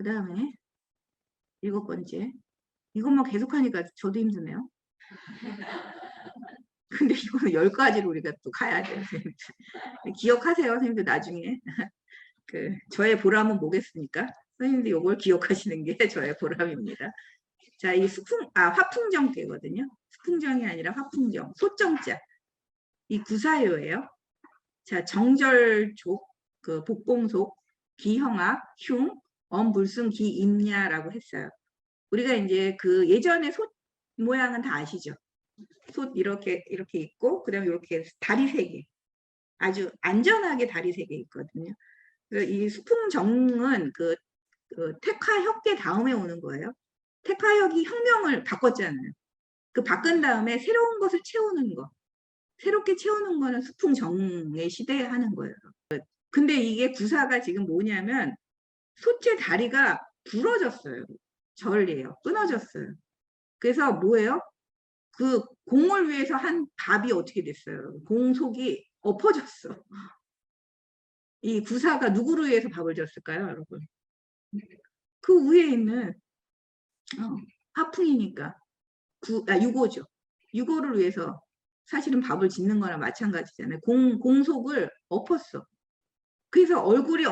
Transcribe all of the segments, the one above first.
그 다음에 7번째. 이것만 계속하니까 저도 힘드네요. 근데 이거는 10가지로 우리가 또 가야 돼요. 기억하세요, 선생님들 나중에. 저의 보람은 뭐겠습니까? 선생님들 이걸 기억하시는 게 저의 보람입니다. 자, 이 화풍정 때거든요. 수풍정이 아니라 화풍정, 소정자. 이 구사효예요. 자, 정절족, 복봉속, 기형악, 흉, 엄불승, 기임야라고 했어요. 우리가 이제 예전에 솥 모양은 다 아시죠? 솥 이렇게 있고, 그 다음에 이렇게 다리 3개. 아주 안전하게 다리 3개 있거든요. 이 수풍정은 택화혁계 다음에 오는 거예요. 택화혁이 혁명을 바꿨잖아요. 바꾼 다음에 새로운 것을 채우는 거. 새롭게 채우는 거는 수풍정의 시대에 하는 거예요. 근데 이게 구사가 지금 뭐냐면 솥의 다리가 부러졌어요. 절이에요. 끊어졌어요. 그래서 뭐예요? 공을 위해서 한 밥이 어떻게 됐어요? 공속이 엎어졌어. 이 구사가 누구를 위해서 밥을 줬을까요, 여러분? 그 위에 있는 화풍이니까 유고죠. 유고를 위해서 사실은 밥을 짓는 거랑 마찬가지잖아요. 공속을 엎었어. 그래서 얼굴이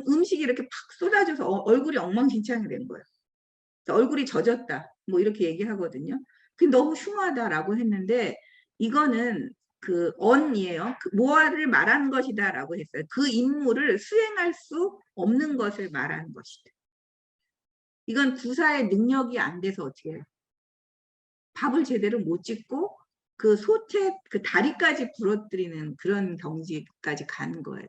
음식이 이렇게 팍 쏟아져서 얼굴이 엉망진창이 된 거예요. 얼굴이 젖었다. 뭐 이렇게 얘기하거든요. 그게 너무 흉하다라고 했는데 이거는 언이에요. 모아를 말하는 것이다라고 했어요. 그 임무를 수행할 수 없는 것을 말하는 것이다. 이건 구사의 능력이 안 돼서 어떻게 해요? 밥을 제대로 못 짓고 솥에 다리까지 부러뜨리는 그런 경지까지 가는 거예요.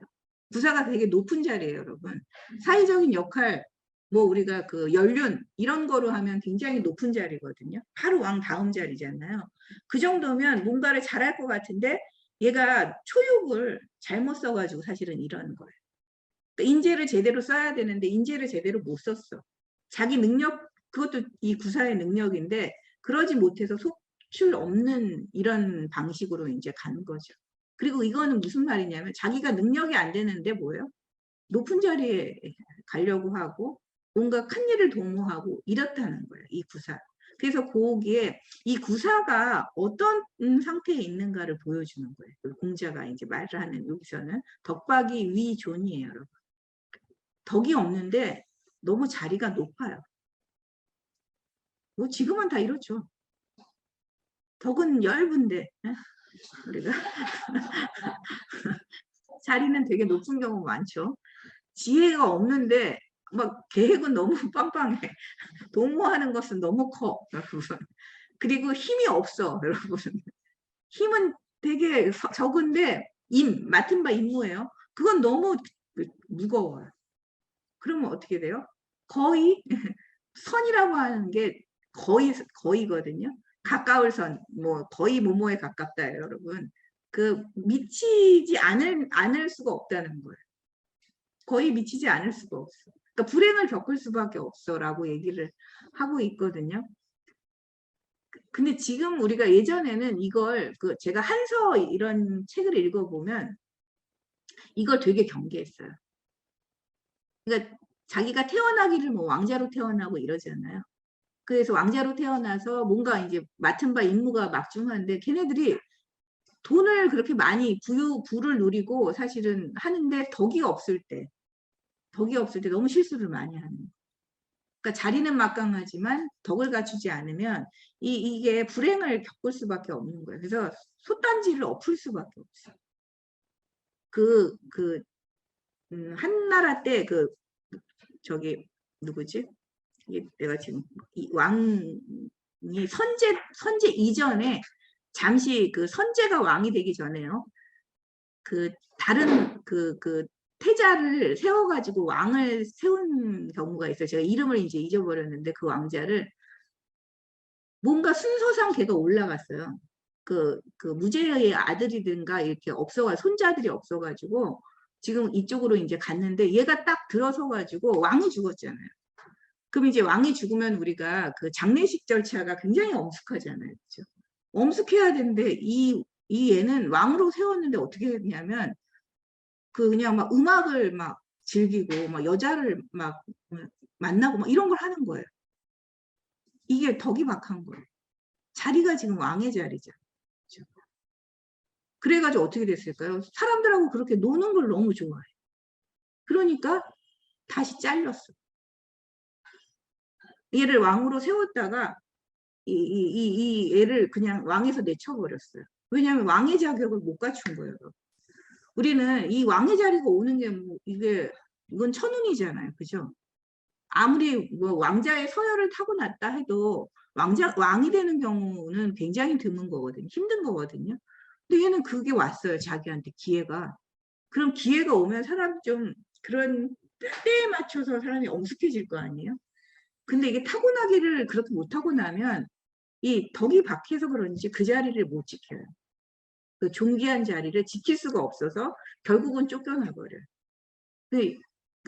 구사가 되게 높은 자리예요, 여러분. 사회적인 역할, 뭐 우리가 연륜 이런 거로 하면 굉장히 높은 자리거든요. 바로 왕 다음 자리잖아요. 그 정도면 뭔가를 잘할 것 같은데 얘가 초육을 잘못 써가지고 사실은 이러는 거예요. 그러니까 인재를 제대로 써야 되는데 인재를 제대로 못 썼어. 자기 능력, 그것도 이 구사의 능력인데 그러지 못해서 속출 없는 이런 방식으로 이제 가는 거죠. 그리고 이거는 무슨 말이냐면 자기가 능력이 안 되는데 뭐예요? 높은 자리에 가려고 하고 뭔가 큰 일을 도모하고 이렇다는 거예요. 이 구사. 그래서 거기에 이 구사가 어떤 상태에 있는가를 보여주는 거예요. 공자가 이제 말을 하는 여기서는 덕박이 위존이에요, 여러분. 덕이 없는데 너무 자리가 높아요. 뭐 지금은 다 이렇죠. 덕은 얇은데 우리가 자리는 되게 높은 경우 많죠. 지혜가 없는데 막 계획은 너무 빵빵해. 도모하는 것은 너무 커, 여러분. 그리고 힘이 없어, 여러분. 힘은 되게 적은데 맡은 바 임무예요. 그건 너무 무거워요. 그러면 어떻게 돼요? 거의 선이라고 하는 게 거의거든요. 가까울 선, 뭐 거의 모모에 가깝다, 여러분. 미치지 않을 수가 없다는 거예요. 거의 미치지 않을 수가 없어. 그러니까 불행을 겪을 수밖에 없어라고 얘기를 하고 있거든요. 근데 지금 우리가 예전에는 이걸 제가 한서 이런 책을 읽어보면 이걸 되게 경계했어요. 그러니까 자기가 태어나기를 뭐 왕자로 태어나고 이러잖아요. 그래서 왕자로 태어나서 뭔가 이제 맡은 바 임무가 막중한데 걔네들이 돈을 그렇게 많이 부를 누리고 사실은 하는데 덕이 없을 때 너무 실수를 많이 하는 거예요. 그러니까 자리는 막강하지만 덕을 갖추지 않으면 이게 불행을 겪을 수밖에 없는 거예요. 그래서 솥단지를 엎을 수밖에 없어요. 한나라 때 저기 누구지? 내가 지금 왕이 선제 이전에 잠시 선제가 왕이 되기 전에요. 다른 태자를 세워가지고 왕을 세운 경우가 있어요. 제가 이름을 이제 잊어버렸는데 그 왕자를 뭔가 순서상 걔가 올라갔어요. 무제의 아들이든가 이렇게 손자들이 없어가지고 지금 이쪽으로 이제 갔는데 얘가 딱 들어서가지고 왕이 죽었잖아요. 그럼 이제 왕이 죽으면 우리가 장례식 절차가 굉장히 엄숙하잖아요. 그렇죠? 엄숙해야 되는데 이 얘는 왕으로 세웠는데 어떻게 했냐면 그냥 막 음악을 막 즐기고 막 여자를 막 만나고 막 이런 걸 하는 거예요. 이게 덕이 박한 거예요. 자리가 지금 왕의 자리죠. 그렇죠? 그래가지고 어떻게 됐을까요? 사람들하고 그렇게 노는 걸 너무 좋아해. 그러니까 다시 잘렸어. 얘를 왕으로 세웠다가 이 애를 그냥 왕에서 내쳐버렸어요. 왜냐하면 왕의 자격을 못 갖춘 거예요. 우리는 이 왕의 자리가 오는 게 뭐 이건 천운이잖아요. 그죠? 아무리 뭐 왕자의 서열을 타고났다 해도 왕이 되는 경우는 굉장히 드문 거거든요. 힘든 거거든요. 근데 얘는 그게 왔어요. 자기한테 기회가. 그럼 기회가 오면 사람 좀 그런 때에 맞춰서 사람이 엄숙해질 거 아니에요? 근데 이게 타고나기를 그렇게 못하고 나면 이 덕이 박해서 그런지 그 자리를 못 지켜요. 그 존귀한 자리를 지킬 수가 없어서 결국은 쫓겨나버려요.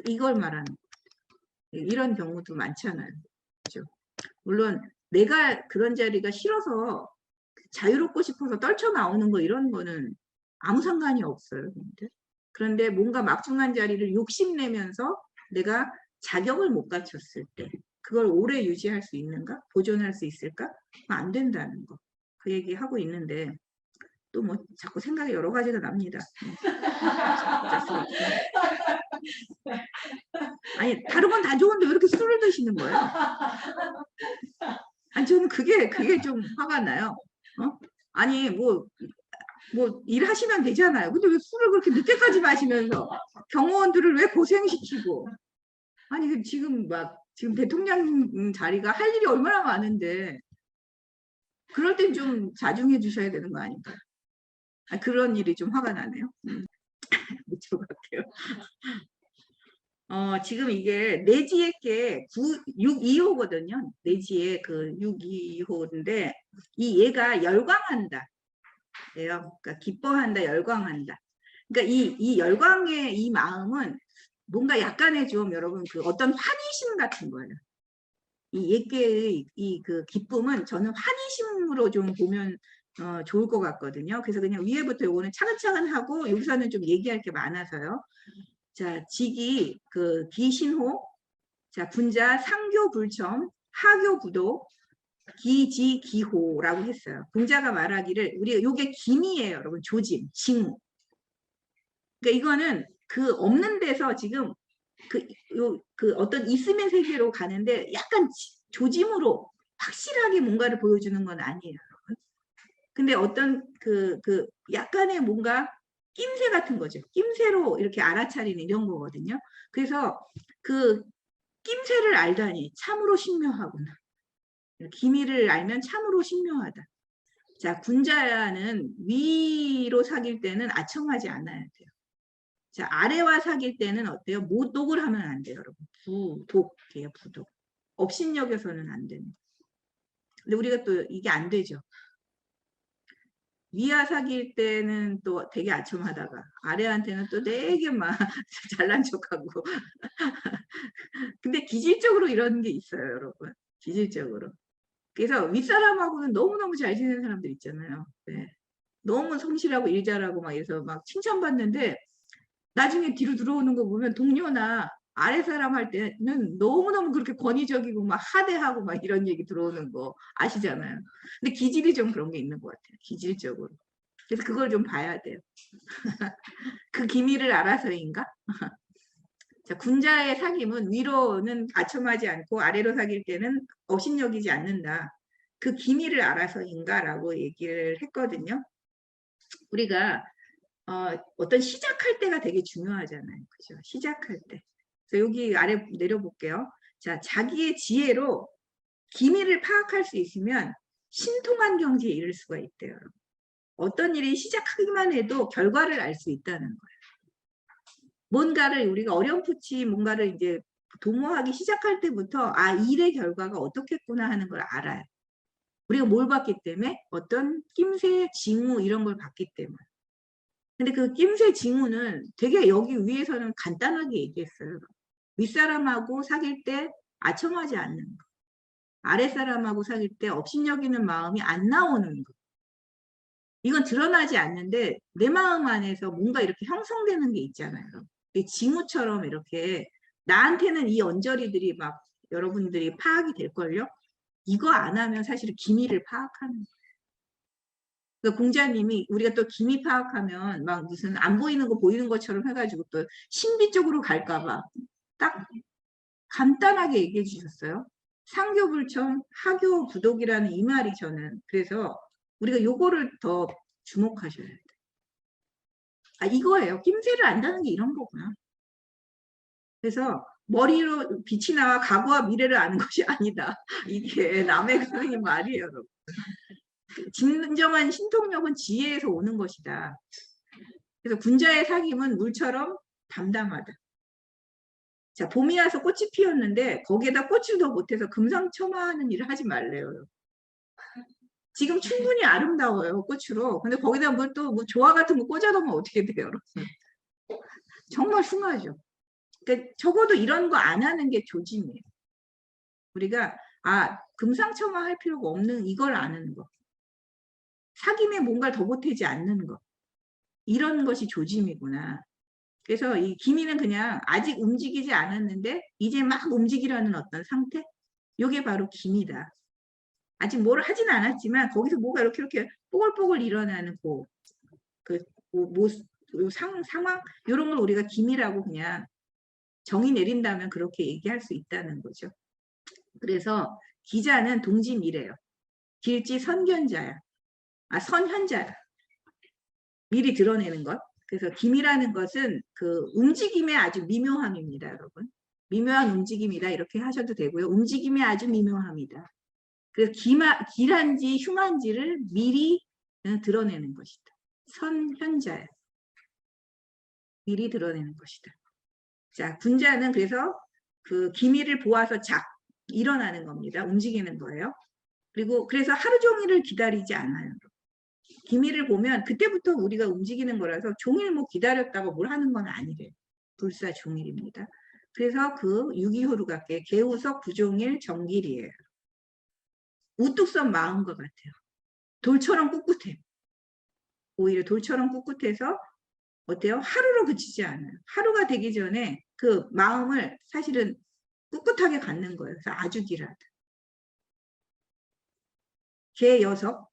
이걸 말하는 거예요. 이런 경우도 많잖아요. 그렇죠? 물론 내가 그런 자리가 싫어서 자유롭고 싶어서 떨쳐나오는 거 이런 거는 아무 상관이 없어요. 그런데 뭔가 막중한 자리를 욕심내면서 내가 자격을 못 갖췄을 때 그걸 오래 유지할 수 있는가? 보존할 수 있을까? 안 된다는 거. 그 얘기하고 있는데 또 뭐 자꾸 생각이 여러 가지가 납니다. 아니 다른 건 다 좋은데 왜 이렇게 술을 드시는 거예요? 아니 저는 그게 좀 화가 나요. 아니 뭐 일하시면 되잖아요. 근데 왜 술을 그렇게 늦게까지 마시면서 경호원들을 왜 고생시키고. 아니 지금 대통령 자리가 할 일이 얼마나 많은데 그럴 땐 좀 자중해 주셔야 되는 거 아닌가요? 그런 일이 좀 화가 나네요. 묻혀 갈게요. 지금 이게 내지에게 625거든요. 내지에 그 625인데 얘가 열광한다. 예요. 그러니까 기뻐한다, 열광한다. 그러니까 이 열광의 이 마음은 뭔가 약간의 좀 여러분 그 어떤 환희심 같은 거예요. 이 예계의 그 기쁨은 저는 환희심으로 좀 보면 좋을 것 같거든요. 그래서 그냥 위에부터 요거는 차근차근 하고 여기서는 좀 얘기할 게 많아서요. 자, 직이 그 기신호, 자 분자 상교 불첨, 하교 부도, 기지기호라고 했어요. 공자가 말하기를 우리가 요게 기미예요, 여러분. 조짐, 징후. 그러니까 이거는 그 없는 데서 지금 그 어떤 있음의 세계로 가는데 약간 조짐으로 확실하게 뭔가를 보여주는 건 아니에요. 근데 어떤 그 약간의 뭔가 낌새 같은 거죠. 낌새로 이렇게 알아차리는 이런 거거든요. 그래서 그 낌새를 알다니 참으로 신묘하구나. 기미를 알면 참으로 신묘하다. 자, 군자는 위로 사귈 때는 아첨하지 않아야 돼요. 자, 아래와 사귈 때는 어때요? 모독을 하면 안 돼요, 여러분. 부독이에요, 부독. 업신여겨서는 안 됩니다. 근데 우리가 또 이게 안 되죠. 위와 사귈 때는 또 되게 아첨하다가 아래한테는 또 되게 막 잘난 척하고 근데 기질적으로 이런 게 있어요, 여러분. 기질적으로. 그래서 윗사람하고는 너무너무 잘 지내는 사람들 있잖아요. 네. 너무 성실하고 일 잘하고 막 해서 막 칭찬받는데 나중에 뒤로 들어오는 거 보면 동료나 아래 사람 할 때는 너무너무 그렇게 권위적이고 막 하대하고 막 이런 얘기 들어오는 거 아시잖아요. 근데 기질이 좀 그런 게 있는 것 같아요. 기질적으로. 그래서 그걸 좀 봐야 돼요. 그 기미를 알아서인가? 자, 군자의 사귐은 위로는 아첨하지 않고 아래로 사귈 때는 업신여기지 않는다. 그 기미를 알아서인가라고 얘기를 했거든요. 우리가 어떤 시작할 때가 되게 중요하잖아요. 그죠? 시작할 때. 그래서 여기 아래 내려볼게요. 자, 자기의 지혜로 기미를 파악할 수 있으면 신통한 경지에 이를 수가 있대요. 어떤 일이 시작하기만 해도 결과를 알 수 있다는 거예요. 뭔가를 우리가 어렴풋이 뭔가를 이제 도모하기 시작할 때부터 일의 결과가 어떻겠구나 하는 걸 알아요. 우리가 뭘 봤기 때문에? 어떤 낌새, 징후 이런 걸 봤기 때문에. 근데 그 낌새, 징후는 되게 여기 위에서는 간단하게 얘기했어요. 윗사람하고 사귈 때 아첨하지 않는 거. 아랫사람하고 사귈 때 업신여기는 마음이 안 나오는 거. 이건 드러나지 않는데 내 마음 안에서 뭔가 이렇게 형성되는 게 있잖아요. 징후처럼 이렇게 나한테는 이 언저리들이 막 여러분들이 파악이 될걸요. 이거 안 하면 사실은 기미를 파악하는 거예요. 그러니까 공자님이 우리가 또 기미 파악하면 막 무슨 안 보이는 거 보이는 것처럼 해가지고 또 신비 쪽으로 갈까봐 딱 간단하게 얘기해 주셨어요. 상교불청, 하교부독이라는 이 말이 저는 그래서 우리가 요거를 더 주목하셔야 돼요. 아, 이거예요. 낌새를 안다는 게 이런 거구나. 그래서 머리로 빛이 나와 과거와 미래를 아는 것이 아니다. 이게 남의 그런 말이에요, 여러분. 진정한 신통력은 지혜에서 오는 것이다. 그래서 군자의 사귐은 물처럼 담담하다. 자, 봄이 와서 꽃이 피었는데 거기에다 꽃을 더 못해서 금상첨화하는 일을 하지 말래요. 지금 충분히 아름다워요, 꽃으로. 근데 거기다 뭘 또 뭐 조화 같은 거 꽂아놓으면 어떻게 돼요, 여러분? 정말 숭하죠. 그러니까 적어도 이런 거 안 하는 게 조짐이에요. 우리가 금상첨화할 필요가 없는 이걸 아는 거. 사귐에 뭔가를 더 보태지 않는 거. 이런 것이 조짐이구나. 그래서 이 기미는 그냥 아직 움직이지 않았는데 이제 막 움직이려는 어떤 상태? 이게 바로 기미다. 아직 뭘 하진 않았지만 거기서 뭐가 이렇게 뽀글뽀글 일어나는 상황 이런 걸 우리가 기미라고 그냥 정의 내린다면 그렇게 얘기할 수 있다는 거죠. 그래서 기자는 동지미래요. 길지 선견자야. 선현자야. 미리 드러내는 것. 그래서 기미라는 것은 그 움직임의 아주 미묘함입니다, 여러분. 미묘한 움직임이다 이렇게 하셔도 되고요. 움직임의 아주 미묘함이다. 그래서 길한지 흉한지를 미리 드러내는 것이다. 선현자야. 미리 드러내는 것이다. 자, 군자는 그래서 그 기미를 보아서 일어나는 겁니다. 움직이는 거예요. 그리고 그래서 하루 종일을 기다리지 않아요. 기미를 보면 그때부터 우리가 움직이는 거라서 종일 뭐 기다렸다가 뭘 하는 건 아니래요. 불사종일입니다. 그래서 그 유기호루갑계 개우석 부종일 정길이에요. 우뚝 선 마음과 같아요. 돌처럼 꿋꿋해. 오히려 돌처럼 꿋꿋해서 어때요? 하루로 그치지 않아요. 하루가 되기 전에 그 마음을 사실은 꿋꿋하게 갖는 거예요. 그래서 아주 길하다. 개여석,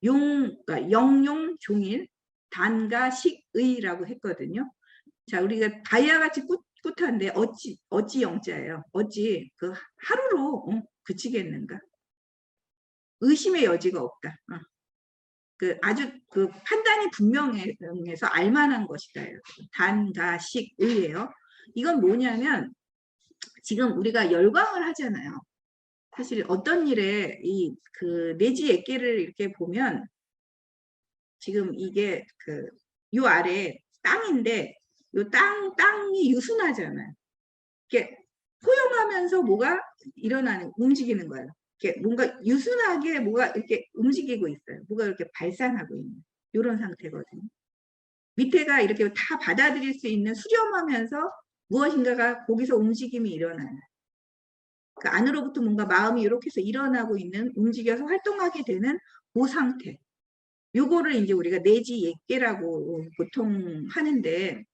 그러니까 영용, 종일, 단가, 식의라고 했거든요. 자, 우리가 다이아같이 꿋꿋한데 어찌 영자예요. 어찌 그 하루로 그치겠는가. 의심의 여지가 없다. 아주 그 판단이 분명해서 알만한 것이다. 단가식의예요. 이건 뭐냐면 지금 우리가 열광을 하잖아요. 사실 어떤 일에 그 내지 액계를 이렇게 보면 지금 이게 요 아래 땅인데 요 땅이 유순하잖아요. 이렇게 포용하면서 뭐가 움직이는 거예요. 이렇게 뭔가 유순하게 뭐가 이렇게 움직이고 있어요. 뭐가 이렇게 발산하고 있는 이런 상태거든요. 밑에가 이렇게 다 받아들일 수 있는 수렴하면서 무엇인가가 거기서 움직임이 일어나는. 그 안으로부터 뭔가 마음이 이렇게 해서 일어나고 있는, 움직여서 활동하게 되는 그 상태. 요거를 이제 우리가 내지 액계라고 보통 하는데,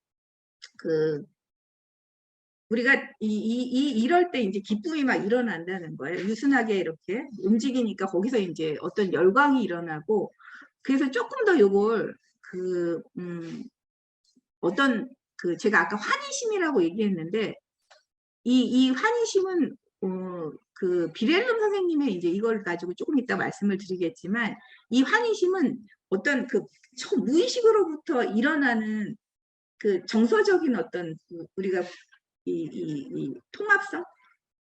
우리가 이럴 때 이제 기쁨이 막 일어난다는 거예요. 유순하게 이렇게 움직이니까 거기서 이제 어떤 열광이 일어나고, 그래서 조금 더 요걸 제가 아까 환희심이라고 얘기했는데, 이 환희심은 비렐름 선생님의 이제 이걸 가지고 조금 이따 말씀을 드리겠지만, 이 환희심은 어떤 무의식으로부터 일어나는 정서적인 어떤 우리가 이 통합성?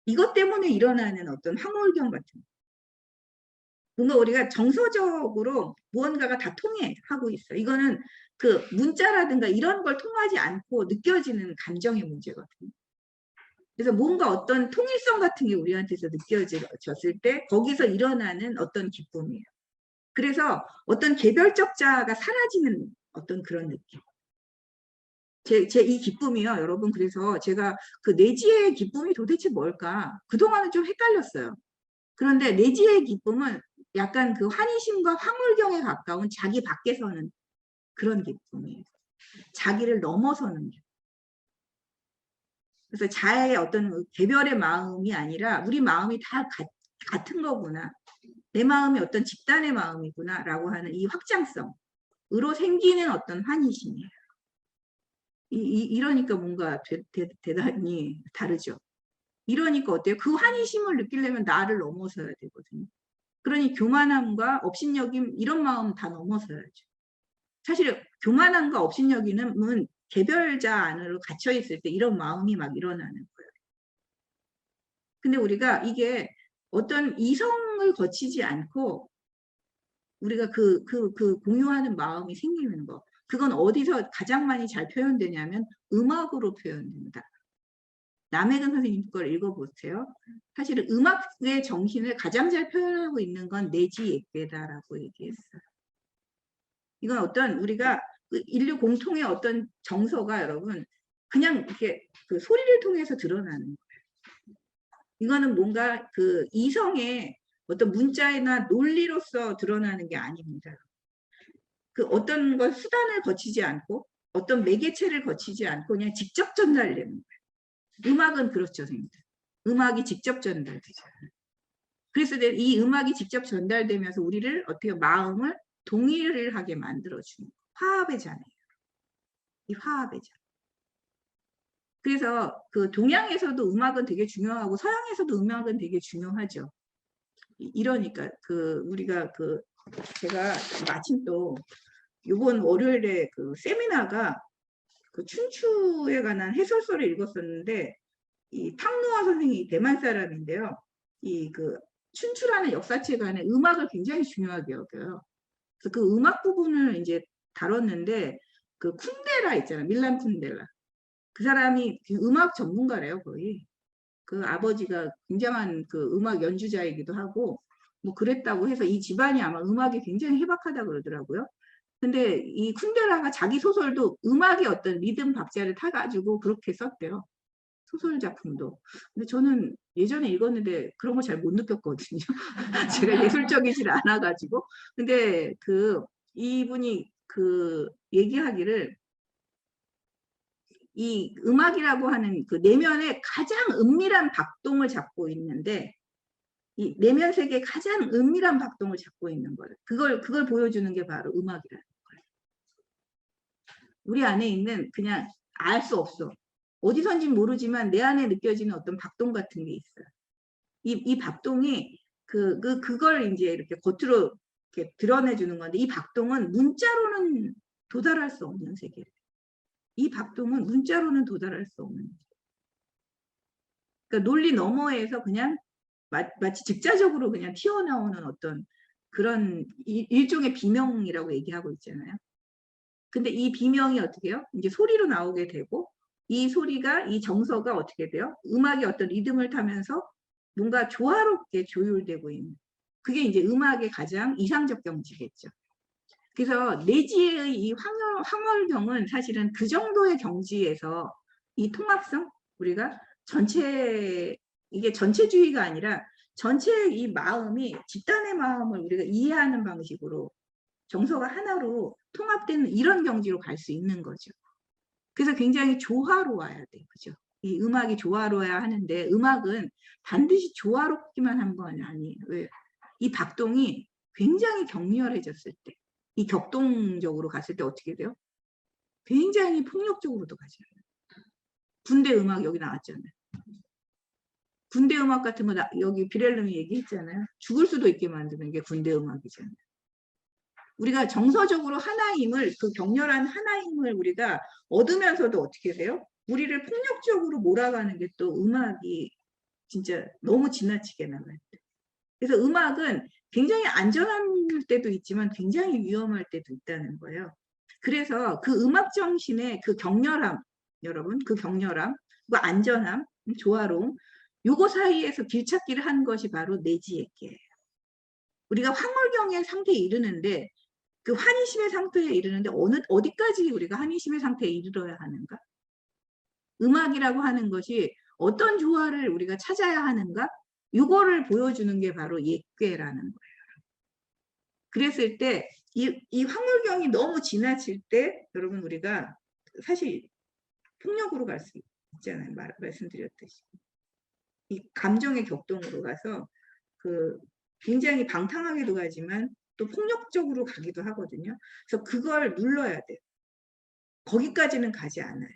이것 때문에 일어나는 어떤 황홀경 같은 뭔가 우리가 정서적으로 무언가가 다 통해하고 있어. 이거는 문자라든가 이런 걸 통하지 않고 느껴지는 감정의 문제거든요. 그래서 뭔가 어떤 통일성 같은 게 우리한테서 느껴졌을 때 거기서 일어나는 어떤 기쁨이에요. 그래서 어떤 개별적 자가 사라지는 어떤 그런 느낌. 제 이 기쁨이요, 여러분. 그래서 제가 내지의 기쁨이 도대체 뭘까? 그동안은 좀 헷갈렸어요. 그런데 내지의 기쁨은 약간 환희심과 황홀경에 가까운 자기 밖에서는 그런 기쁨이에요. 자기를 넘어서는 기쁨. 그래서 자의 어떤 개별의 마음이 아니라 우리 마음이 다 같은 거구나. 내 마음이 어떤 집단의 마음이구나 라고 하는 이 확장성으로 생기는 어떤 환희심이에요. 이러니까 뭔가 대단히 다르죠. 이러니까 어때요? 그 환희심을 느끼려면 나를 넘어서야 되거든요. 그러니 교만함과 업신여김 이런 마음 다 넘어서야죠. 사실 교만함과 업신여김은 개별자 안으로 갇혀 있을 때 이런 마음이 막 일어나는 거예요. 근데 우리가 이게 어떤 이성을 거치지 않고 우리가 그 공유하는 마음이 생기는 거. 그건 어디서 가장 많이 잘 표현되냐면 음악으로 표현됩니다. 남해근 선생님 걸 읽어보세요. 사실은 음악의 정신을 가장 잘 표현하고 있는 건 내지 예배다라고 얘기했어요. 이건 어떤 우리가 인류 공통의 어떤 정서가 여러분 그냥 이렇게 그 소리를 통해서 드러나는 거예요. 이거는 뭔가 그 이성의 어떤 문자나 논리로서 드러나는 게 아닙니다. 그 어떤 걸 수단을 거치지 않고 어떤 매개체를 거치지 않고 그냥 직접 전달되는 거예요. 음악은 그렇죠, 선생님들. 음악이 직접 전달되잖아요. 그래서 이 음악이 직접 전달되면서 우리를 어떻게 마음을 동의를 하게 만들어주는 화합의 자네요. 이 화합의 자. 그래서 그 동양에서도 음악은 되게 중요하고 서양에서도 음악은 되게 중요하죠. 이러니까 그 우리가 그 제가 마침 또 이번 월요일에 그 세미나가 그 춘추에 관한 해설서를 읽었었는데 이 탕노아 선생이 대만 사람인데요. 이 그 춘추라는 역사책 안에 음악을 굉장히 중요하게 여겨요. 그래서 그 음악 부분을 이제 다뤘는데 그 쿤데라 있잖아요. 밀란 쿤데라. 그 사람이 음악 전문가래요, 거의. 그 아버지가 굉장한 그 음악 연주자이기도 하고 뭐 그랬다고 해서 이 집안이 아마 음악이 굉장히 해박하다 그러더라고요. 근데 이 쿤데라가 자기 소설도 음악의 어떤 리듬 박자를 타가지고 그렇게 썼대요. 소설 작품도. 근데 저는 예전에 읽었는데 그런 거 잘 못 느꼈거든요. 제가 예술적이질 않아가지고. 근데 그 이분이 그 얘기하기를 이 음악이라고 하는 그 내면의 가장 은밀한 박동을 잡고 있는데 이 내면 세계의 가장 은밀한 박동을 잡고 있는 거예요. 그걸 보여주는 게 바로 음악이라는 거예요. 우리 안에 있는 그냥 알 수 없어. 어디선지 모르지만 내 안에 느껴지는 어떤 박동 같은 게 있어요. 이 박동이 그걸 이제 이렇게 겉으로 이렇게 드러내주는 건데 이 박동은 문자로는 도달할 수 없는 세계예요. 이 박동은 문자로는 도달할 수 없는. 그러니까 논리 너머에서 그냥 마치 직자적으로 그냥 튀어나오는 어떤 그런 일종의 비명이라고 얘기하고 있잖아요. 근데 이 비명이 어떻게 해요? 이제 소리로 나오게 되고 이 소리가 이 정서가 어떻게 돼요? 음악의 어떤 리듬을 타면서 뭔가 조화롭게 조율되고 있는 그게 이제 음악의 가장 이상적 경지겠죠. 그래서 내지의 이 황홀경은 사실은 그 정도의 경지에서 이 통합성 우리가 전체 이게 전체주의가 아니라 전체 이 마음이 집단의 마음을 우리가 이해하는 방식으로 정서가 하나로 통합되는 이런 경지로 갈 수 있는 거죠. 그래서 굉장히 조화로워야 돼, 그죠? 이 음악이 조화로워야 하는데 음악은 반드시 조화롭기만 한 건 아니에요. 왜? 이 박동이 굉장히 격렬해졌을 때, 이 격동적으로 갔을 때 어떻게 돼요? 굉장히 폭력적으로도 가잖아요. 군대 음악 여기 나왔잖아요. 군대 음악 같은 거 여기 비렐름이 얘기했잖아요. 죽을 수도 있게 만드는 게 군대 음악이잖아요. 우리가 정서적으로 하나임을 그 격렬한 하나임을 우리가 얻으면서도 어떻게 돼요? 우리를 폭력적으로 몰아가는 게 또 음악이 진짜 너무 지나치게 나갈 때. 그래서 음악은 굉장히 안전할 때도 있지만 굉장히 위험할 때도 있다는 거예요. 그래서 그 음악 정신의 그 격렬함, 여러분, 그 격렬함, 그 안전함, 조화로움, 요거 사이에서 길찾기를 한 것이 바로 내지예끼예요. 우리가 황홀경의 상태에 이르는데 그 환희심의 상태에 이르는데 어디까지 우리가 환희심의 상태에 이르러야 하는가? 음악이라고 하는 것이 어떤 조화를 우리가 찾아야 하는가? 이거를 보여주는 게 바로 예괴라는 거예요. 그랬을 때 이 황홀경이 너무 지나칠 때 여러분 우리가 사실 폭력으로 갈 수 있어요. 있잖아요. 말씀드렸듯이. 이 감정의 격동으로 가서 굉장히 방탕하게도 가지만 또 폭력적으로 가기도 하거든요. 그래서 그걸 눌러야 돼요. 거기까지는 가지 않아요.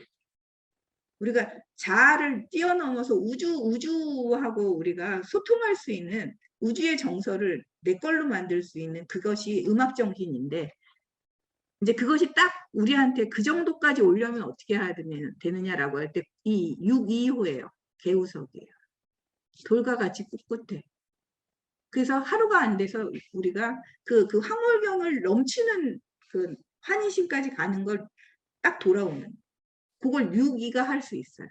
우리가 자아를 뛰어넘어서 우주하고 우리가 소통할 수 있는 우주의 정서를 내 걸로 만들 수 있는 그것이 음악 정신인데, 이제 그것이 딱 우리한테 그 정도까지 오려면 어떻게 해야 되느냐라고 할 때 이 6.25예요. 개우석이에요. 돌과 같이 꿋꿋해. 그래서 하루가 안 돼서 우리가 그 황홀경을 넘치는 그 환희심까지 가는 걸 딱 돌아오는, 그걸 6.2가 할 수 있어요.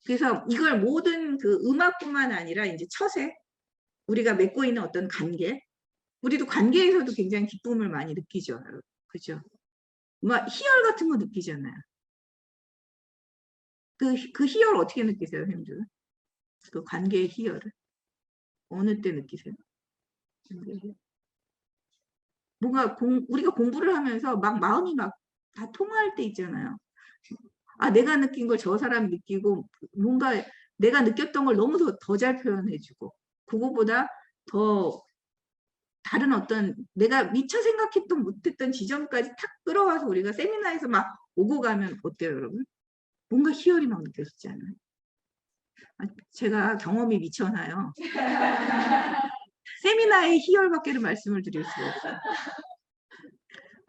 그래서 이걸 모든 그 음악뿐만 아니라 이제 처세, 우리가 맺고 있는 어떤 관계, 우리도 관계에서도 굉장히 기쁨을 많이 느끼죠. 그죠? 막 희열 같은 거 느끼잖아요. 그 희열 어떻게 느끼세요, 형들? 그 관계의 희열을 어느 때 느끼세요? 뭔가 우리가 공부를 하면서 막 마음이 막 다 통할 때 있잖아요. 아, 내가 느낀 걸 저 사람이 느끼고, 뭔가 내가 느꼈던 걸 너무 더 잘 표현해주고, 그거보다 더 다른 어떤 내가 미처 생각했던 못했던 지점까지 탁 끌어와서 우리가 세미나에서 막 오고 가면 어때요, 여러분? 뭔가 희열이 막 느껴지지 않아요? 제가 경험이 미쳐나요. 세미나의 희열밖에는 말씀을 드릴 수가 없어요.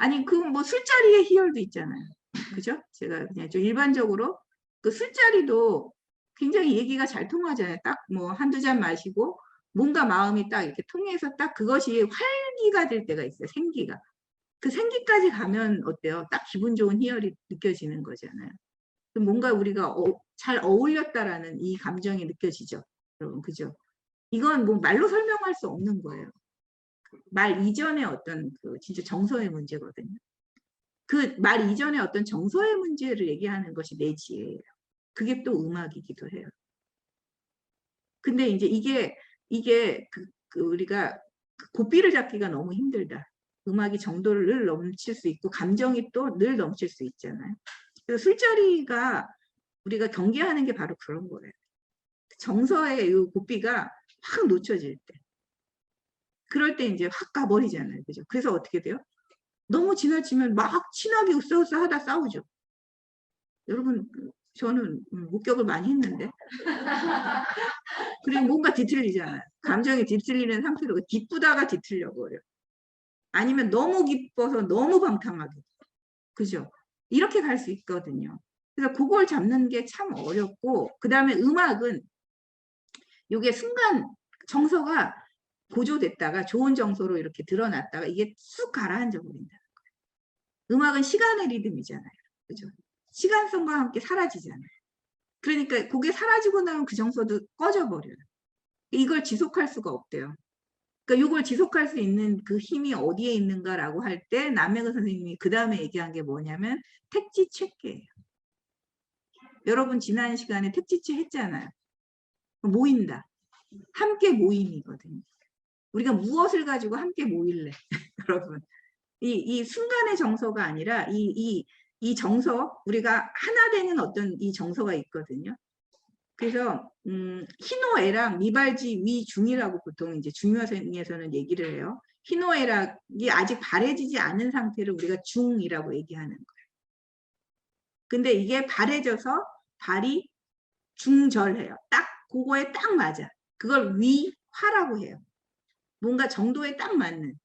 아니, 뭐 술자리의 희열도 있잖아요. 그죠? 제가 그냥 좀 일반적으로 그 술자리도 굉장히 얘기가 잘 통하잖아요. 딱 뭐 한두 잔 마시고 뭔가 마음이 딱 이렇게 통해서 딱 그것이 활기가 될 때가 있어요. 생기가. 그 생기까지 가면 어때요? 딱 기분 좋은 희열이 느껴지는 거잖아요. 뭔가 우리가 잘 어울렸다라는 이 감정이 느껴지죠. 여러분, 그죠? 이건 뭐 말로 설명할 수 없는 거예요. 말 이전의 어떤 진짜 정서의 문제거든요. 그 말 이전의 어떤 정서의 문제를 얘기하는 것이 내 지혜예요. 그게 또 음악이기도 해요. 근데 이제 이게 우리가 고삐를 잡기가 너무 힘들다. 음악이 정도를 늘 넘칠 수 있고 감정이 또 늘 넘칠 수 있잖아요. 그래서 술자리가 우리가 경계하는 게 바로 그런 거예요. 정서의 이 고삐가 확 놓쳐질 때. 그럴 때 이제 확 가버리잖아요. 그죠? 그래서 어떻게 돼요? 너무 지나치면 막 친하게 으쌰으쌰 하다 싸우죠. 여러분, 저는 목격을 많이 했는데. 그리고 뭔가 뒤틀리잖아요. 감정이 뒤틀리는 상태로 기쁘다가 뒤틀려버려요. 아니면 너무 기뻐서 너무 방탕하게. 그죠? 이렇게 갈 수 있거든요. 그래서 그걸 잡는 게 참 어렵고, 그 다음에 음악은 이게 순간 정서가 고조됐다가 좋은 정서로 이렇게 드러났다가 이게 쑥 가라앉아 버린다. 음악은 시간의 리듬이잖아요. 그죠? 시간성과 함께 사라지잖아요. 그러니까 그게 사라지고 나면 그 정서도 꺼져버려요. 이걸 지속할 수가 없대요. 그러니까 이걸 지속할 수 있는 그 힘이 어디에 있는가라고 할 때 남해그 선생님이 그 다음에 얘기한 게 뭐냐면 택지체계예요. 여러분 지난 시간에 택지체 했잖아요. 모인다. 함께 모임이거든요. 우리가 무엇을 가지고 함께 모일래? 여러분. 이 순간의 정서가 아니라 이 정서, 우리가 하나 되는 어떤 이 정서가 있거든요. 그래서 희노애락, 미발지, 위중이라고 보통 이제 중요성에서는 얘기를 해요. 희노애락이 아직 바래지지 않은 상태를 우리가 중이라고 얘기하는 거예요. 근데 이게 바래져서 발이 중절해요. 딱 그거에 딱 맞아. 그걸 위화라고 해요. 뭔가 정도에 딱 맞는.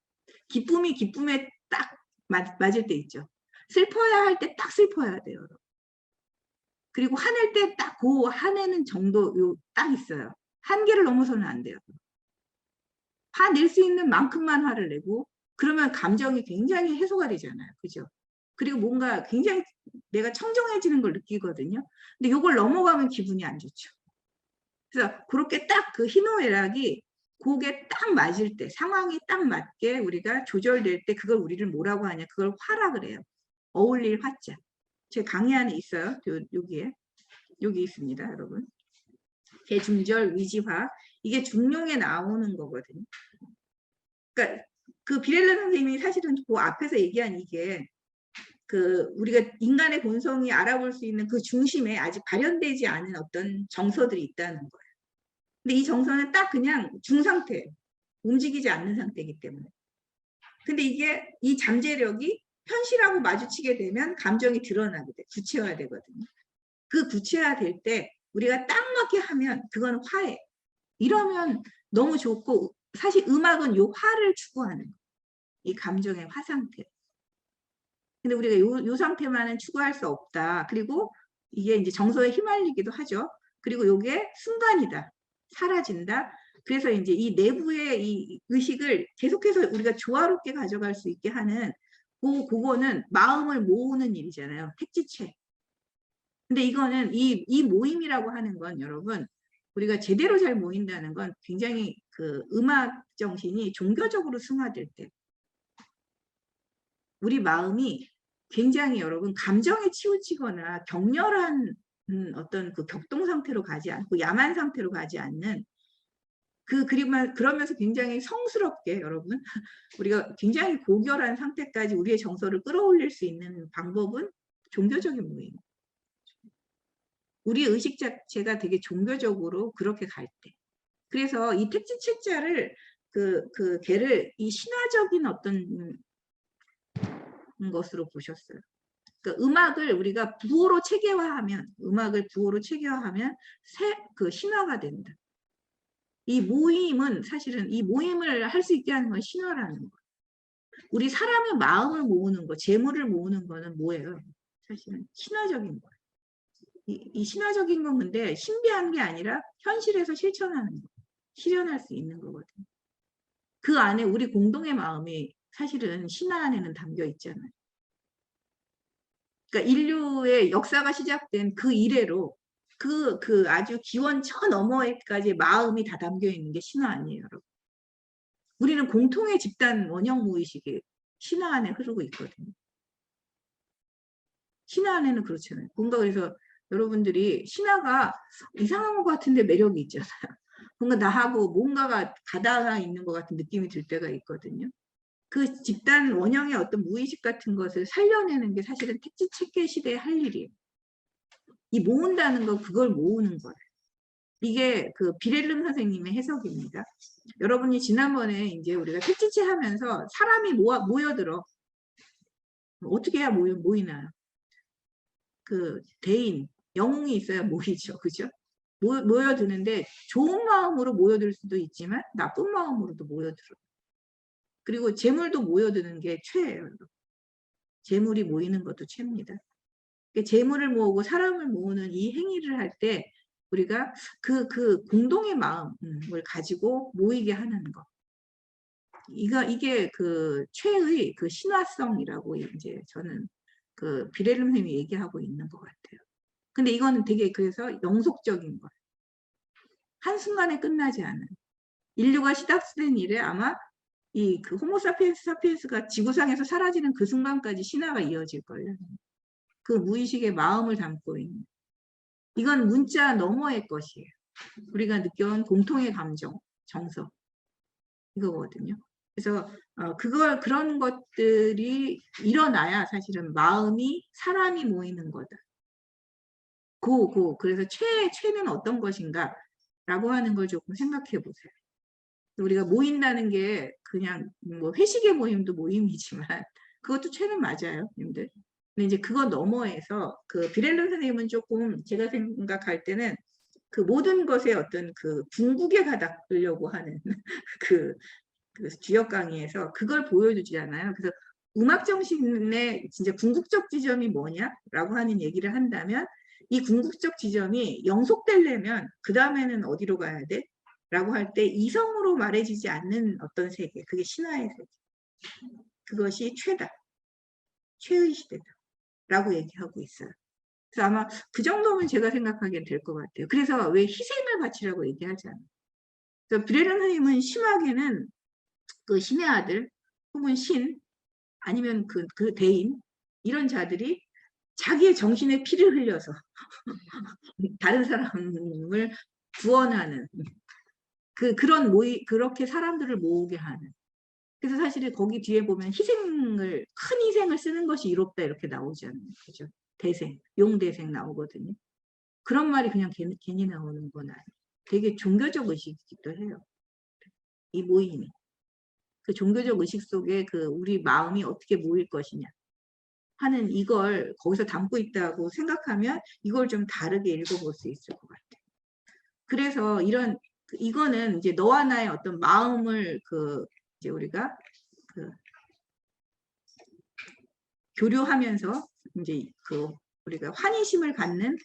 기쁨이 기쁨에 딱 맞을 때 있죠. 슬퍼야 할 때 딱 슬퍼야 돼요. 그리고 화낼 때 딱 그 화내는 정도 딱 있어요. 한계를 넘어서는 안 돼요. 화낼 수 있는 만큼만 화를 내고 그러면 감정이 굉장히 해소가 되잖아요. 그죠? 그리고 뭔가 굉장히 내가 청정해지는 걸 느끼거든요. 근데 이걸 넘어가면 기분이 안 좋죠. 그래서 그렇게 딱 그 희노애락이 그게 딱 맞을 때, 상황이 딱 맞게 우리가 조절될 때 그걸 우리를 뭐라고 하냐. 그걸 화라 그래요. 어울릴 화자. 제 강의 안에 있어요. 여기에. 여기 있습니다, 여러분. 대중절, 위지화. 이게 중용에 나오는 거거든요. 그러니까 그 비렐레 선생님이 사실은 그 앞에서 얘기한 이게 그 우리가 인간의 본성이 알아볼 수 있는 그 중심에 아직 발현되지 않은 어떤 정서들이 있다는 거예요. 근데 이 정서는 딱 그냥 중상태예요. 움직이지 않는 상태이기 때문에. 근데 이게 이 잠재력이 현실하고 마주치게 되면 감정이 드러나게 돼. 구체화되거든요. 그 구체화될 때 우리가 딱 맞게 하면 그건 화해. 이러면 너무 좋고, 사실 음악은 요 화를 추구하는 거예요. 이 감정의 화 상태. 근데 우리가 요 상태만은 추구할 수 없다. 그리고 이게 이제 정서에 휘말리기도 하죠. 그리고 요게 순간이다. 사라진다. 그래서 이제 이 내부의 이 의식을 계속해서 우리가 조화롭게 가져갈 수 있게 하는 그거는 마음을 모으는 일이잖아요. 택지체. 근데 이거는 이 모임이라고 하는 건 여러분, 우리가 제대로 잘 모인다는 건 굉장히 그 음악 정신이 종교적으로 승화될 때 우리 마음이 굉장히 여러분 감정에 치우치거나 격렬한 어떤 그 격동 상태로 가지 않고 야만 상태로 가지 않는 그러면서 굉장히 성스럽게 여러분 우리가 굉장히 고결한 상태까지 우리의 정서를 끌어올릴 수 있는 방법은 종교적인 모임. 우리 의식 자체가 되게 종교적으로 그렇게 갈 때. 그래서 이 택지칠자를 걔를 이 신화적인 어떤 것으로 보셨어요. 그러니까 음악을 우리가 부호로 체계화하면 그 신화가 된다. 이 모임은 사실은 이 모임을 할 수 있게 하는 건 신화라는 거예요. 우리 사람의 마음을 모으는 거, 재물을 모으는 거는 뭐예요? 사실은 신화적인 거예요. 이 신화적인 건 근데 신비한 게 아니라 현실에서 실천하는 거, 실현할 수 있는 거거든요. 그 안에 우리 공동의 마음이 사실은 신화 안에는 담겨 있잖아요. 그러니까 인류의 역사가 시작된 그 이래로 그 아주 기원 저 너머에까지 마음이 다 담겨 있는 게 신화 아니에요, 여러분. 우리는 공통의 집단 원형 무의식이 신화 안에 흐르고 있거든요. 신화 안에는 그렇잖아요. 뭔가 그래서 여러분들이 신화가 이상한 것 같은데 매력이 있잖아요. 뭔가 나하고 뭔가가 가닿아 있는 것 같은 느낌이 들 때가 있거든요. 그 집단 원형의 어떤 무의식 같은 것을 살려내는 게 사실은 택지체계 시대의 할 일이에요. 이 모은다는 거 그걸 모으는 거예요. 이게 그 비렐름 선생님의 해석입니다. 여러분이 지난번에 이제 우리가 택지체 하면서 사람이 모여들어. 어떻게 해야 모이나요? 그 대인, 영웅이 있어야 모이죠. 그죠? 모여드는데 좋은 마음으로 모여들 수도 있지만 나쁜 마음으로도 모여들어. 그리고 재물도 모여드는 게 최예요. 재물이 모이는 것도 최입니다. 재물을 모으고 사람을 모으는 이 행위를 할 때 우리가 그 공동의 마음을 가지고 모이게 하는 거. 이게 그 최의 그 신화성이라고 이제 저는 그 비렐름 선생님이 얘기하고 있는 것 같아요. 근데 이거는 되게 그래서 영속적인 거예요. 한순간에 끝나지 않은. 인류가 시작된 일에 아마 이 그 호모사피엔스가 지구상에서 사라지는 그 순간까지 신화가 이어질 거예요. 그 무의식의 마음을 담고 있는. 이건 문자 너머의 것이에요. 우리가 느껴온 공통의 감정, 정서. 이거거든요. 그래서 그런 것들이 일어나야 사실은 마음이 사람이 모이는 거다. 그래서 최는 어떤 것인가 라고 하는 걸 조금 생각해 보세요. 우리가 모인다는 게 그냥 뭐 회식의 모임도 모임이지만 그것도 최는 맞아요, 님들. 근데 이제 그거 너머에서 그 비렐름 선생님은 조금 제가 생각할 때는 그 모든 것의 어떤 그 궁극에 가닿으려고 하는 그 주역 강의에서 그걸 보여주잖아요. 그래서 음악 정신의 진짜 궁극적 지점이 뭐냐라고 하는 얘기를 한다면 이 궁극적 지점이 영속되려면 그 다음에는 어디로 가야 돼? 라고 할 때 이성으로 말해지지 않는 어떤 세계, 그게 신화의 세계. 그것이 최다. 최의 시대다. 라고 얘기하고 있어요. 그래서 아마 그 정도면 제가 생각하기엔 될 것 같아요. 그래서 왜 희생을 바치라고 얘기하잖아요. 그래서 브레런 선생님은 심하게는 그 신의 아들 혹은 신 아니면 그 대인 이런 자들이 자기의 정신의 피를 흘려서 다른 사람을 구원하는 그렇게 사람들을 모으게 하는. 그래서 사실은 거기 뒤에 보면 큰 희생을 쓰는 것이 이롭다 이렇게 나오잖아요. 그죠? 대생, 용대생 나오거든요. 그런 말이 그냥 괜히 나오는 건 아니에요. 되게 종교적 의식이기도 해요. 이 모임이. 그 종교적 의식 속에 그 우리 마음이 어떻게 모일 것이냐 하는 이걸 거기서 담고 있다고 생각하면 이걸 좀 다르게 읽어볼 수 있을 것 같아요. 그래서 이거는 이제 너와 나의 어떤 마음을 이제 우리가 교류하면서 이제 우리가 환희심을 갖는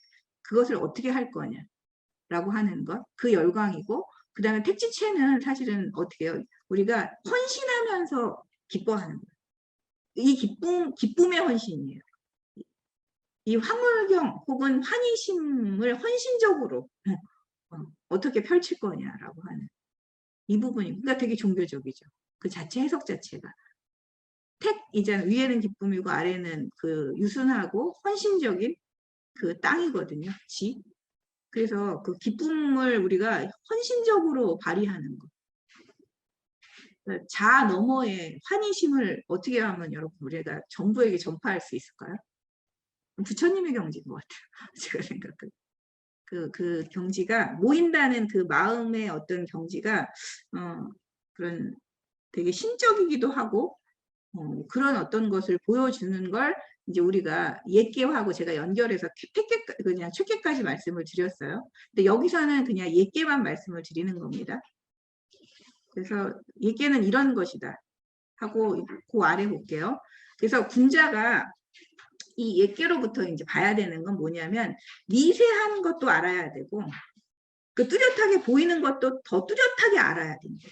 그것을 어떻게 할 거냐라고 하는 것, 그 열광이고, 그 다음에 택지체는 사실은 어떻게 해요? 우리가 헌신하면서 기뻐하는 거예요. 이 기쁨의 헌신이에요. 이 화물경 혹은 환희심을 헌신적으로 어떻게 펼칠 거냐라고 하는 이 부분이, 그러니까 되게 종교적이죠. 그 자체 해석 자체가. 택이잖아요. 위에는 기쁨이고 아래는 그 유순하고 헌신적인 그 땅이거든요. 지. 그래서 그 기쁨을 우리가 헌신적으로 발휘하는 거. 자 너머의 환희심을 어떻게 하면 여러분 우리가 정부에게 전파할 수 있을까요? 부처님의 경지인 것 같아요. 제가 생각할 그 경지가 모인다는 그 마음의 어떤 경지가 그런 되게 신적이기도 하고 그런 어떤 것을 보여주는 걸 이제 우리가 옛계하고 제가 연결해서 그냥 최계까지 말씀을 드렸어요. 근데 여기서는 그냥 옛계만 말씀을 드리는 겁니다. 그래서 옛계는 이런 것이다 하고 그 아래 볼게요. 그래서 군자가 이 옛계로부터 이제 봐야 되는 건 뭐냐면 미세한 것도 알아야 되고 그 뚜렷하게 보이는 것도 더 뚜렷하게 알아야 됩니다.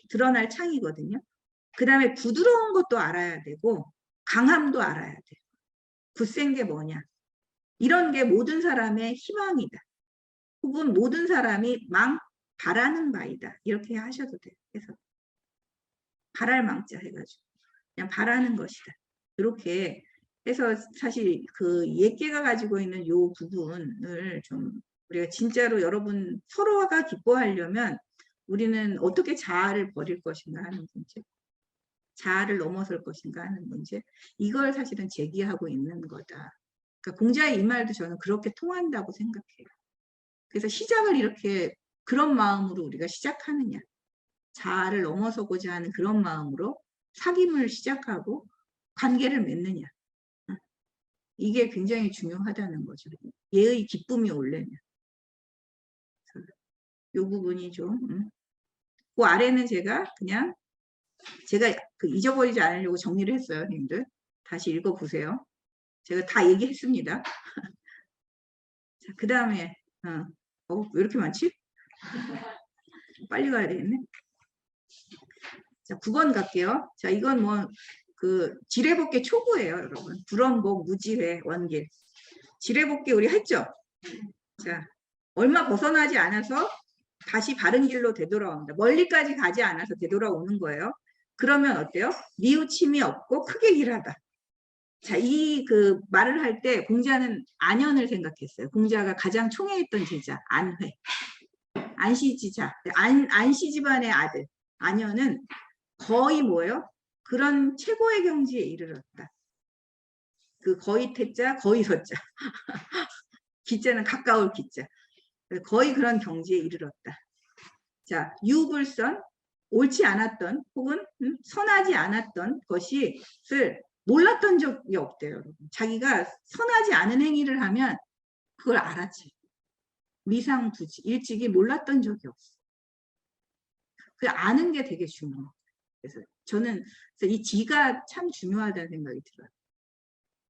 드러날 창이거든요. 그 다음에 부드러운 것도 알아야 되고 강함도 알아야 돼요. 굳센 게 뭐냐. 이런 게 모든 사람의 희망이다. 혹은 모든 사람이 바라는 바이다. 이렇게 하셔도 돼요. 그래서 바랄 망자 해가지고 그냥 바라는 것이다. 이렇게 해서 사실 그 옛계가 가지고 있는 요 부분을 좀 우리가 진짜로 여러분 서로가 기뻐하려면 우리는 어떻게 자아를 버릴 것인가 하는 문제, 자아를 넘어설 것인가 하는 문제, 이걸 사실은 제기하고 있는 거다. 그러니까 공자의 이 말도 저는 그렇게 통한다고 생각해요. 그래서 시작을 이렇게 그런 마음으로 우리가 시작하느냐, 자아를 넘어서고자 하는 그런 마음으로 사귐을 시작하고 관계를 맺느냐, 이게 굉장히 중요하다는 거죠. 예의 기쁨이 올래냐. 이 부분이 좀 그 아래는 제가 잊어버리지 않으려고 정리를 했어요. 님들 다시 읽어보세요. 제가 다 얘기했습니다. 자, 그 다음에 왜 이렇게 많지? 빨리 가야 되겠네. 자, 9번 갈게요. 자, 이건 뭐 지뢰복개 초구예요, 여러분. 불원복, 무지회, 원길. 지뢰복개 우리 했죠? 자, 얼마 벗어나지 않아서 다시 바른 길로 되돌아옵니다. 멀리까지 가지 않아서 되돌아오는 거예요. 그러면 어때요? 뉘우침이 없고 크게 길하다. 자, 이 말을 할 때 공자는 안현을 생각했어요. 공자가 가장 총애했던 제자, 안회. 안시지자, 안시 집안의 아들. 안현은 거의 뭐예요? 그런 최고의 경지에 이르렀다. 그 거의 태자, 거의 서자. 기자는 가까울 기자. 거의 그런 경지에 이르렀다. 자, 유불선, 옳지 않았던 혹은 선하지 않았던 것을 몰랐던 적이 없대요. 여러분. 자기가 선하지 않은 행위를 하면 그걸 알았지. 미상부지, 일찍이 몰랐던 적이 없어. 그 아는 게 되게 중요해요. 그래서 저는 이 지가 참 중요하다는 생각이 들어요.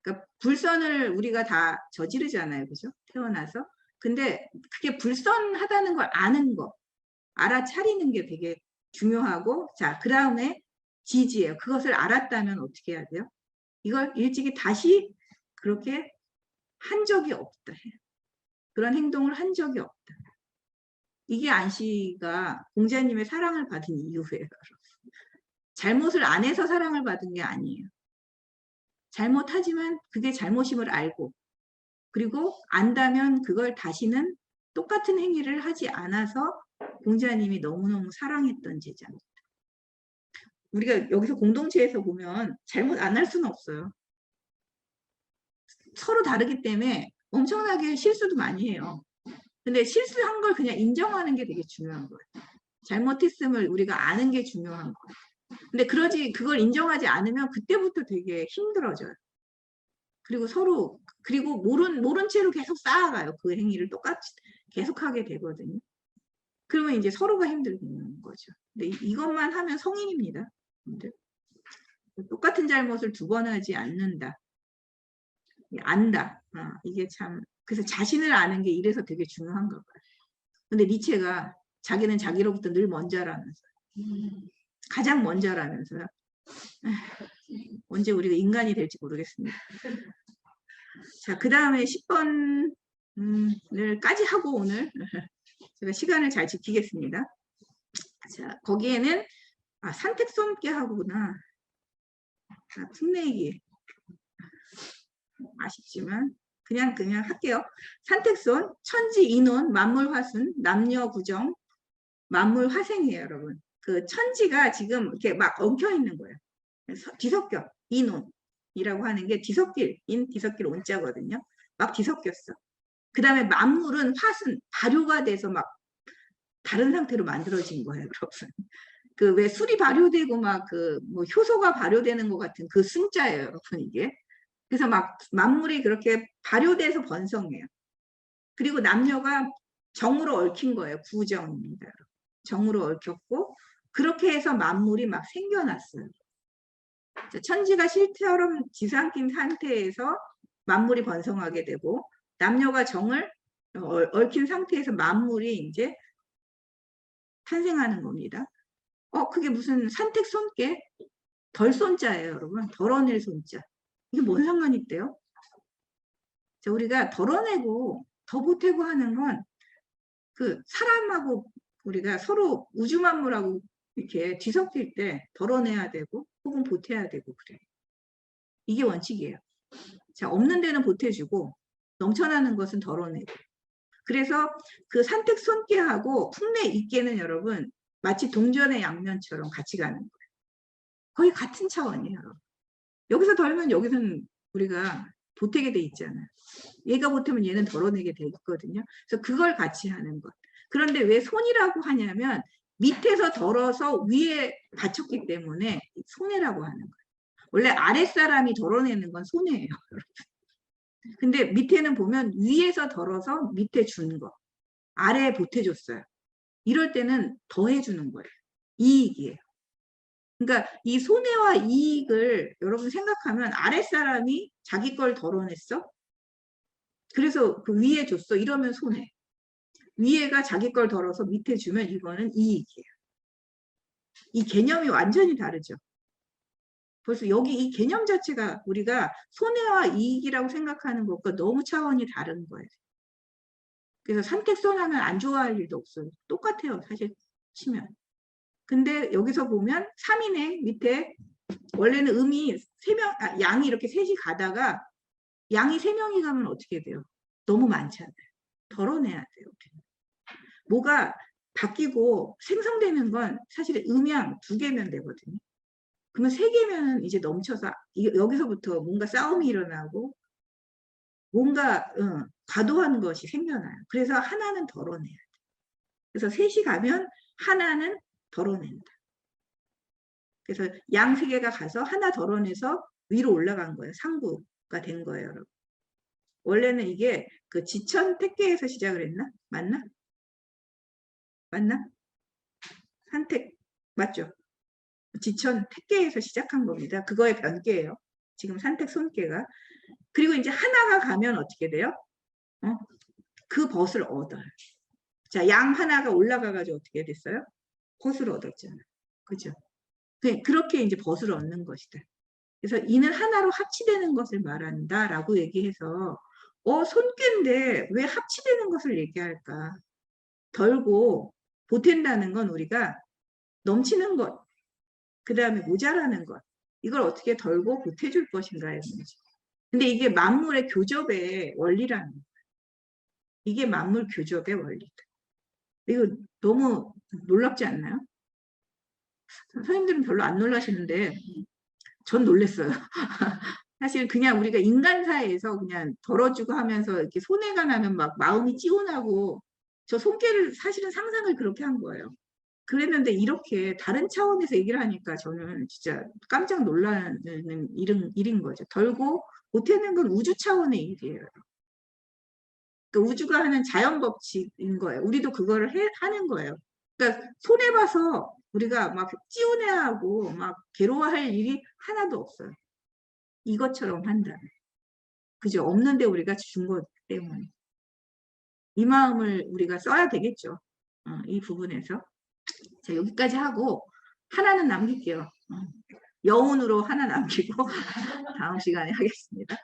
그러니까 불선을 우리가 다 저지르잖아요. 그죠? 태어나서. 근데 그게 불선하다는 걸 아는 거, 알아차리는 게 되게 중요하고, 자, 그 다음에 지지예요. 그것을 알았다면 어떻게 해야 돼요? 이걸 일찍이 다시 그렇게 한 적이 없다. 그런 행동을 한 적이 없다. 이게 안시가 공자님의 사랑을 받은 이유예요. 잘못을 안 해서 사랑을 받은 게 아니에요. 잘못하지만 그게 잘못임을 알고, 그리고 안다면 그걸 다시는 똑같은 행위를 하지 않아서 공자님이 너무너무 사랑했던 제자입니다. 우리가 여기서 공동체에서 보면 잘못 안 할 수는 없어요. 서로 다르기 때문에 엄청나게 실수도 많이 해요. 근데 실수한 걸 그냥 인정하는 게 되게 중요한 거예요. 잘못했음을 우리가 아는 게 중요한 거예요. 근데 그걸 인정하지 않으면 그때부터 되게 힘들어져요. 그리고 서로, 그리고 모른 채로 계속 쌓아가요. 그 행위를 똑같이 계속 하게 되거든요. 그러면 이제 서로가 힘들는 거죠. 근데 이것만 하면 성인입니다. 근데 똑같은 잘못을 2번 하지 않는다. 안다. 이게 참, 그래서 자신을 아는 게 이래서 되게 중요한 것 같아요. 근데 니체가 자기는 자기로부터 늘 먼저라면서요. 가장 먼저라면서요. 언제 우리가 인간이 될지 모르겠습니다. 자, 그 다음에 10번을까지 하고 오늘 제가 시간을 잘 지키겠습니다. 자, 거기에는 산택손께 하고구나. 풍내기 아쉽지만 그냥 할게요. 산택손, 천지 인원, 만물 화순, 남녀 구정, 만물 화생이에요, 여러분. 그 천지가 지금 이렇게 막 엉켜 있는 거예요. 뒤섞여, 인원이라고 하는 게 뒤섞일 온자거든요. 막 뒤섞였어. 그 다음에 만물은 화순, 발효가 돼서 막 다른 상태로 만들어진 거예요, 여러분. 그 왜 술이 발효되고 막 뭐 효소가 발효되는 것 같은 그 순자예요, 여러분, 이게. 그래서 막 만물이 그렇게 발효돼서 번성해요. 그리고 남녀가 정으로 얽힌 거예요. 구정입니다. 정으로 얽혔고 그렇게 해서 만물이 막 생겨났어요. 천지가 실처럼 지상낀 상태에서 만물이 번성하게 되고 남녀가 정을 얽힌 상태에서 만물이 이제 탄생하는 겁니다. 그게 무슨 산택 손께 덜 손자예요, 여러분. 덜어낼 손자. 이게 뭔 상관이 있대요? 자, 우리가 덜어내고 더 보태고 하는 건 그 사람하고 우리가 서로 우주 만물하고 이렇게 뒤섞일 때 덜어내야 되고 혹은 보태야 되고 그래요. 이게 원칙이에요. 자, 없는 데는 보태주고 넘쳐나는 것은 덜어내고. 그래서 그 산택 손께하고 풍내 있게는 여러분 마치 동전의 양면처럼 같이 가는 거예요. 거의 같은 차원이에요. 여기서 덜면 여기서는 우리가 보태게 돼 있잖아요. 얘가 보태면 얘는 덜어내게 돼 있거든요. 그래서 그걸 같이 하는 것. 그런데 왜 손이라고 하냐면 밑에서 덜어서 위에 받쳤기 때문에 손해라고 하는 거예요. 원래 아랫사람이 덜어내는 건 손해예요. 근데 밑에는 보면 위에서 덜어서 밑에 준 거. 아래에 보태줬어요. 이럴 때는 더해주는 거예요. 이익이에요. 그러니까 이 손해와 이익을 여러분 생각하면 아랫사람이 자기 걸 덜어냈어? 그래서 그 위에 줬어. 이러면 손해. 위에가 자기 걸 덜어서 밑에 주면 이거는 이익이에요. 이 개념이 완전히 다르죠. 벌써 여기 이 개념 자체가 우리가 손해와 이익이라고 생각하는 것과 너무 차원이 다른 거예요. 그래서 산택손 하면 안 좋아할 일도 없어요. 똑같아요. 사실 치면. 근데 여기서 보면 3인의 밑에 원래는 양이 이렇게 셋이 가다가 양이 3명이 가면 어떻게 돼요? 너무 많잖아요. 덜어내야 돼요. 뭐가 바뀌고 생성되는 건 사실 음양 2개면 되거든요. 그러면 3개면 이제 넘쳐서 여기서부터 뭔가 싸움이 일어나고 뭔가 과도한 것이 생겨나요. 그래서 하나는 덜어내야 돼. 그래서 3이 가면 하나는 덜어낸다. 그래서 양 3개가 가서 하나 덜어내서 위로 올라간 거예요. 상부가 된 거예요, 여러분. 원래는 이게 그 지천 택계에서 시작을 했나? 맞나? 산택 맞죠? 지천 택계에서 시작한 겁니다. 그거의 변계예요. 지금 산택 손계가. 그리고 이제 하나가 가면 어떻게 돼요? 그 벗을 얻어요. 자, 양 하나가 올라가가지고 어떻게 됐어요? 벗을 얻었잖아요. 그죠? 그렇게 이제 벗을 얻는 것이다. 그래서 이는 하나로 합치되는 것을 말한다라고 얘기해서 손괴인데 왜 합치되는 것을 얘기할까? 덜고 보탠다는 건 우리가 넘치는 것, 그 다음에 모자라는 것, 이걸 어떻게 덜고 보태줄 것인가에 문제. 근데 이게 만물의 교접의 원리라는 거예요. 이게 만물 교접의 원리다. 이거 너무 놀랍지 않나요? 선생님들은 별로 안 놀라시는데 전 놀랬어요. 사실 그냥 우리가 인간사회에서 그냥 덜어주고 하면서 이렇게 손해가 나면 막 마음이 찌운하고 저 손괴를 사실은 상상을 그렇게 한 거예요. 그랬는데 이렇게 다른 차원에서 얘기를 하니까 저는 진짜 깜짝 놀라는 일인 거죠. 덜고 못하는 건 우주 차원의 일이에요. 그러니까 우주가 하는 자연 법칙인 거예요. 우리도 그거를 하는 거예요. 그러니까 손해봐서 우리가 막 찌우내하고 막 괴로워할 일이 하나도 없어요. 이것처럼 한다면. 그죠? 없는데 우리가 준 것 때문에. 이 마음을 우리가 써야 되겠죠. 이 부분에서. 자, 여기까지 하고 하나는 남길게요. 여운으로 하나 남기고 다음 시간에 하겠습니다.